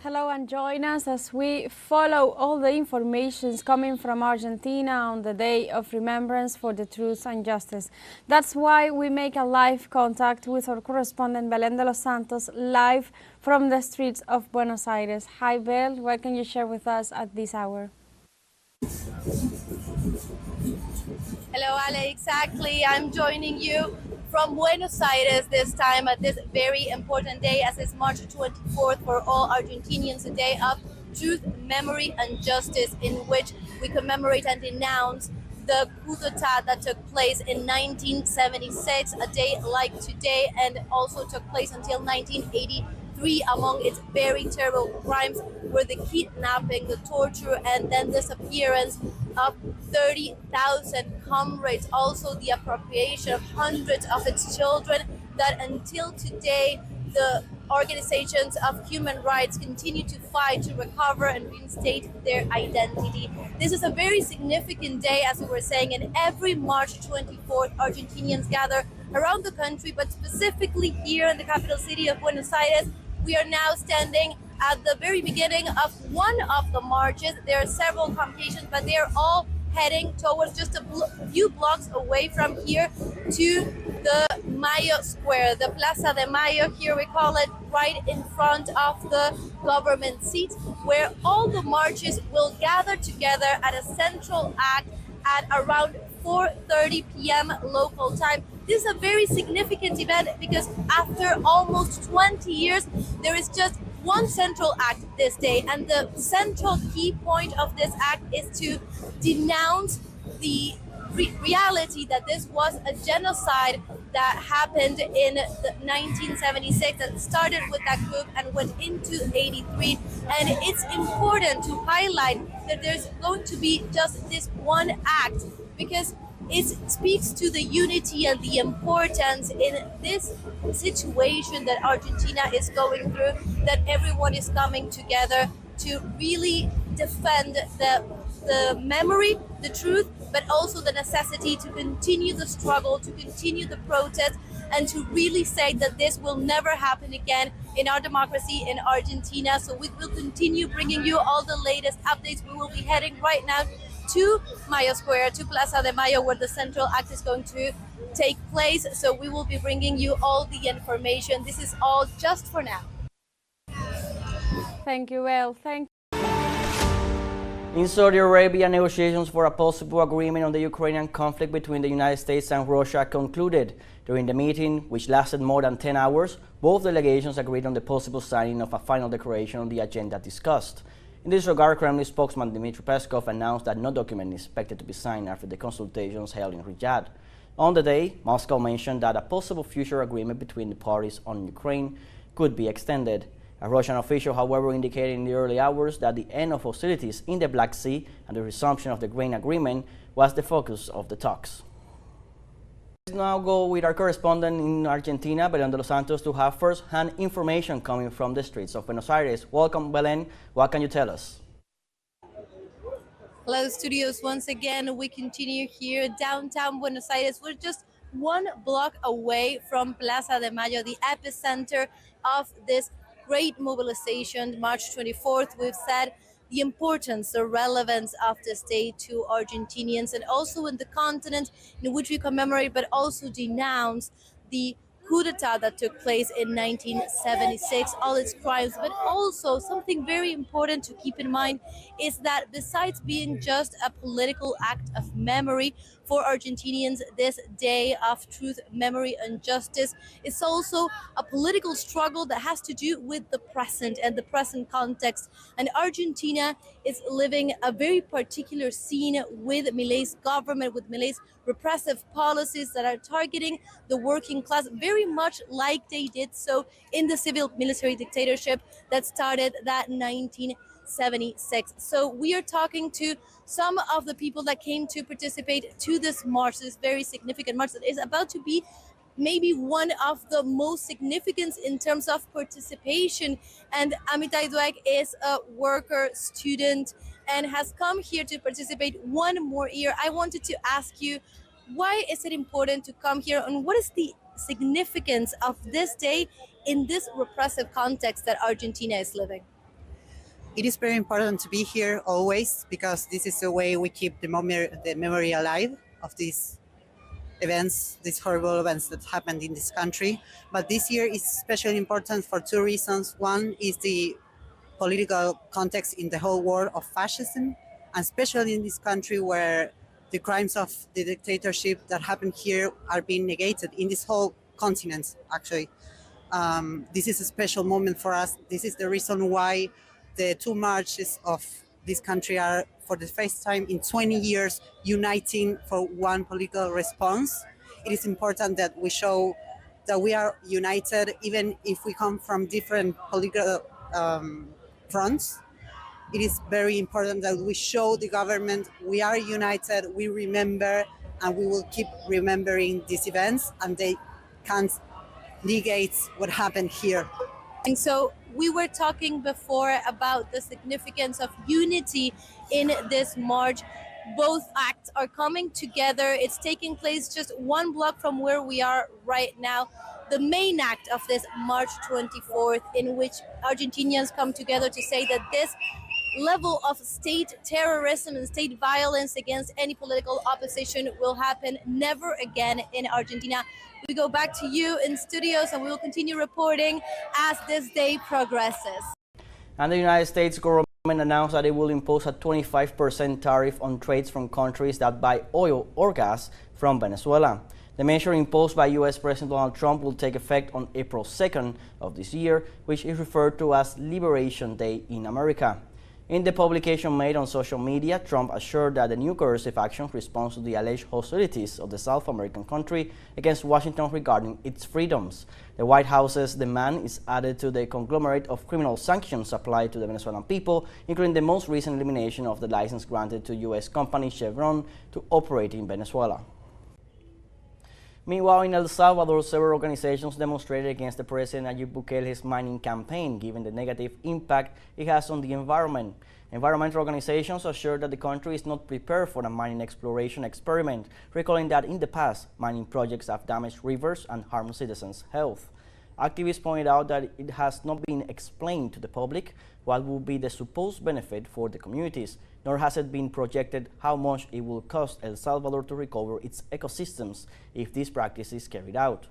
Hello and join us as we follow all the information coming from Argentina on the Day of Remembrance for the Truth and Justice. That's why we make a live contact with our correspondent Belén de los Santos live from the streets of Buenos Aires. Hi Bel, what can you share with us at this hour? Hello Ale, exactly. I'm joining you from Buenos Aires this time at this very important day as it's March 24th for all Argentinians, a day of truth, memory and justice in which we commemorate and denounce the coup d'etat that took place in 1976, a day like today, and also took place until 1983. Among its very terrible crimes were the kidnapping, the torture and then disappearance of 30,000 comrades, also the appropriation of hundreds of its children that until today the organizations of human rights continue to fight to recover and reinstate their identity. This is a very significant day, as we were saying, and every March 24th Argentinians gather around the country, but specifically here in the capital city of Buenos Aires. We are now standing at the very beginning of one of the marches. There are several convocations, but they are all heading towards just a few blocks away from here to the Mayo Square, the Plaza de Mayo, here we call it, right in front of the government seat, where all the marches will gather together at a central act at around 4:30 p.m. local time. This is a very significant event because after almost 20 years, there is just one central act this day, and the central key point of this act is to denounce the reality that this was a genocide that happened in 1976, that started with that coup and went into 83. And it's important to highlight that there's going to be just this one act because it speaks to the unity and the importance in this situation that Argentina is going through, that everyone is coming together to really defend the memory, the truth, but also the necessity to continue the struggle, to continue the protest, and to really say that this will never happen again in our democracy in Argentina. So we will continue bringing you all the latest updates. We will be heading right now to Mayo Square, to Plaza de Mayo, where the central act is going to take place. So we will be bringing you all the information. This is all just for now. Thank you, Bel. Thank you. In Saudi Arabia, negotiations for a possible agreement on the Ukrainian conflict between the United States and Russia concluded. During the meeting, which lasted more than 10 hours, both delegations agreed on the possible signing of a final declaration on the agenda discussed. In this regard, Kremlin spokesman Dmitry Peskov announced that no document is expected to be signed after the consultations held in Riyadh. On the day, Moscow mentioned that a possible future agreement between the parties on Ukraine could be extended. A Russian official, however, indicated in the early hours that the end of hostilities in the Black Sea and the resumption of the grain agreement was the focus of the talks. Let's now go with our correspondent in Argentina, Belén de los Santos, to have first-hand information coming from the streets of Buenos Aires. Welcome, Belén. What can you tell us? Hello, studios. Once again, we continue here downtown Buenos Aires. We're just one block away from Plaza de Mayo, the epicenter of this great mobilization. March 24th, we've said the importance, the relevance of this day to Argentinians and also in the continent in which we commemorate but also denounce the coup d'etat that took place in 1976, all its crimes. But also something very important to keep in mind is that besides being just a political act of memory for Argentinians, this day of truth, memory and justice is also a political struggle that has to do with the present and the present context. And Argentina is living a very particular scene with Milei's government, with Milei's repressive policies that are targeting the working class, very much like they did so in the civil military dictatorship that started that 1976. So we are talking to some of the people that came to participate to this march, this very significant march that is about to be maybe one of the most significant in terms of participation. And Amitai Dweck is a worker, student, and has come here to participate one more year. I wanted to ask you, why is it important to come here, and what is the significance of this day in this repressive context that Argentina is living? It is very important to be here always because this is the way we keep the memory alive of these events, these horrible events that happened in this country. But this year is especially important for two reasons. One is the political context in the whole world of fascism, and especially in this country where the crimes of the dictatorship that happened here are being negated in this whole continent, actually. This is a special moment for us. This is the reason why the two marches of this country are, for the first time in 20 years, uniting for one political response. It is important that we show that we are united, even if we come from different political fronts. It is very important that we show the government we are united, we remember, and we will keep remembering these events, and they can't negate what happened here. And so we were talking before about the significance of unity in this march. Both acts are coming together. It's taking place just one block from where we are right now. The main act of this March 24th, in which Argentinians come together to say that this level of state terrorism and state violence against any political opposition will happen never again in Argentina. We go back to you in studios and we will continue reporting as this day progresses. And the United States government announced that it will impose a 25% tariff on trades from countries that buy oil or gas from Venezuela. The measure imposed by U.S. President Donald Trump will take effect on April 2nd of this year, which is referred to as Liberation Day in America. In the publication made on social media, Trump assured that the new coercive action responds to the alleged hostilities of the South American country against Washington regarding its freedoms. The White House's demand is added to the conglomerate of criminal sanctions applied to the Venezuelan people, including the most recent elimination of the license granted to U.S. company Chevron to operate in Venezuela. Meanwhile, in El Salvador, several organizations demonstrated against the President Nayib Bukele's mining campaign, given the negative impact it has on the environment. Environmental organizations assure that the country is not prepared for a mining exploration experiment, recalling that in the past, mining projects have damaged rivers and harmed citizens' health. Activists pointed out that it has not been explained to the public what will be the supposed benefit for the communities, nor has it been projected how much it will cost El Salvador to recover its ecosystems if this practice is carried out.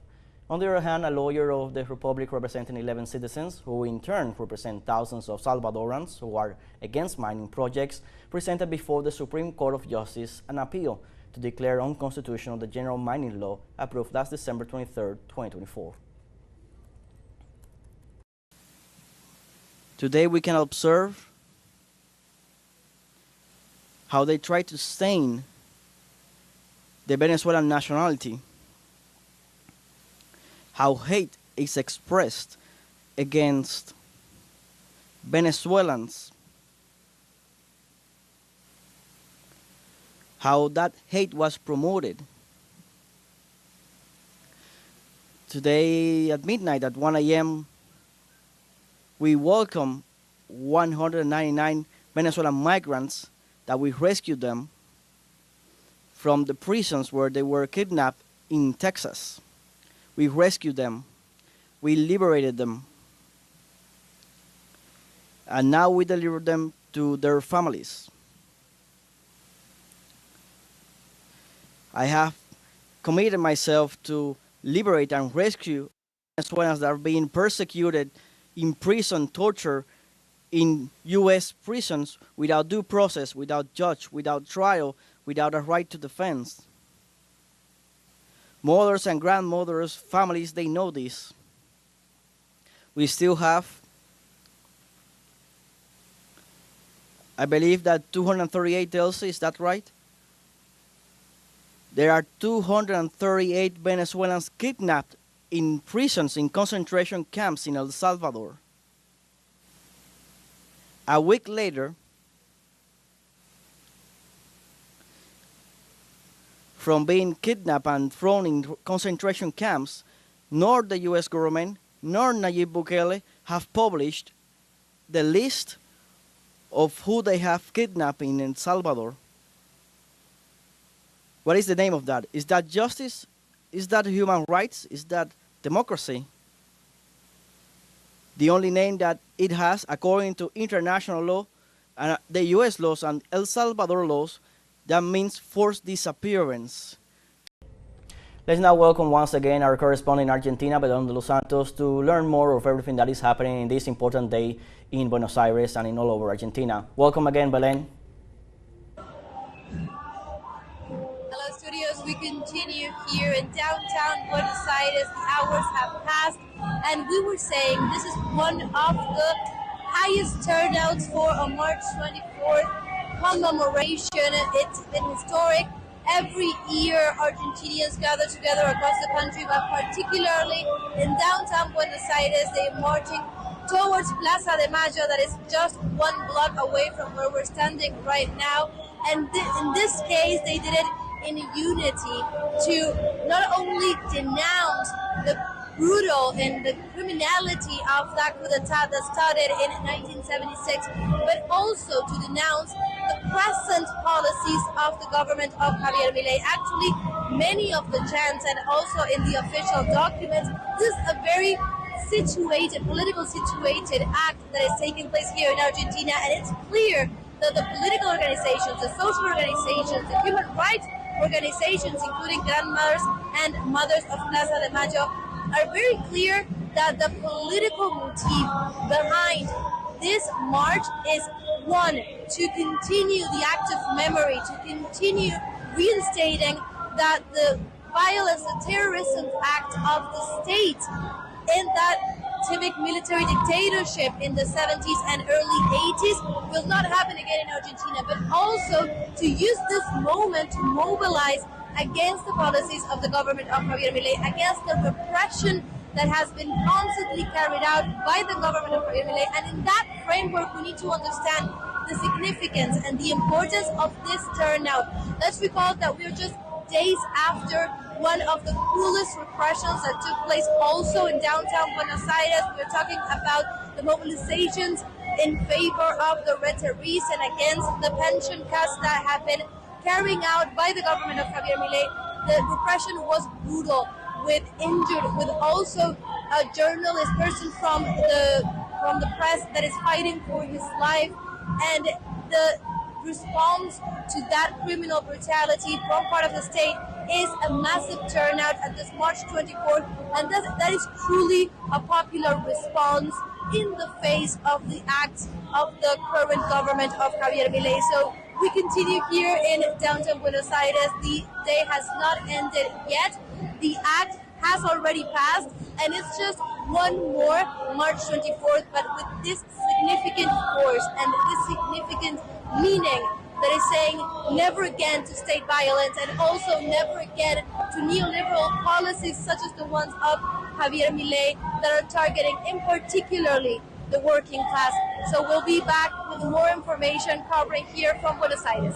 On the other hand, a lawyer of the Republic representing 11 citizens, who in turn represent thousands of Salvadorans who are against mining projects, presented before the Supreme Court of Justice an appeal to declare unconstitutional the general mining law approved last December 23, 2024. Today we can observe how they try to stain the Venezuelan nationality, how hate is expressed against Venezuelans, how that hate was promoted. Today at midnight, at 1 a.m., we welcome 199 Venezuelan migrants that we rescued them from the prisons where they were kidnapped in Texas. We rescued them. We liberated them. And now we deliver them to their families. I have committed myself to liberate and rescue Venezuelans that are being persecuted, imprisoned, tortured in U.S. prisons without due process, without judge, without trial, without a right to defense. Mothers and grandmothers, families, they know this. We still have, I believe that 238 Elsie, is that right? There are 238 Venezuelans kidnapped in prisons, in concentration camps in El Salvador. A week later, from being kidnapped and thrown in concentration camps, nor the U.S. government nor Nayib Bukele have published the list of who they have kidnapped in El Salvador. What is the name of that? Is that justice? Is that human rights? Is that democracy? the only name that it has according to international law, and the U.S. laws and El Salvador laws, that means forced disappearance. Let's now welcome once again our correspondent in Argentina, Belén de los Santos, to learn more of everything that is happening in this important day in Buenos Aires and in all over Argentina. Welcome again, Belén. Hello, studios. We continue here in downtown Buenos Aires. The hours have passed, and we were saying this is one of the highest turnouts for a March 24th commemoration. It's been historic. Every year, Argentinians gather together across the country, but particularly in downtown Buenos Aires, they're marching towards Plaza de Mayo, that is just 1 block away from where we're standing right now. And in this case, they did it in unity to not only denounce the brutal and the criminality of that coup d'etat that started in 1976, but also to denounce the present policies of the government of Javier Milei. Actually, many of the chants and also in the official documents, this is a very political situated act that is taking place here in Argentina, and it's clear that the political organizations, the social organizations, the human rights organizations, including grandmothers and mothers of Plaza de Mayo, are very clear that the political motive behind this march is, one, to continue the act of memory, to continue reinstating that the violence, the terrorism act of the state in that civic military dictatorship in the 70s and early 80s will not happen again in Argentina, but also to use this moment to mobilize against the policies of the government of Javier Milei, against the repression that has been constantly carried out by the government of Javier Milei. And in that framework, we need to understand the significance and the importance of this turnout. Let's recall that we are just days after one of the cruelest repressions that took place also in downtown Buenos Aires. We're talking about the mobilizations in favor of the retirees and against the pension cuts that have been carrying out by the government of Javier Milei. The repression was brutal, with injured, with also a journalist, person from the press that is fighting for his life, and the response to that criminal brutality from part of the state is a massive turnout at this March 24th, and that is truly a popular response in the face of the acts of the current government of Javier Milei. So we continue here in downtown Buenos Aires. The day has not ended yet. The act has already passed, and it's just one more March 24th, but with this significant force and this significant meaning that is saying never again to state violence, and also never again to neoliberal policies such as the ones of Javier Milei that are targeting in particularly the working class. So we'll be back with more information covering here from Buenos Aires.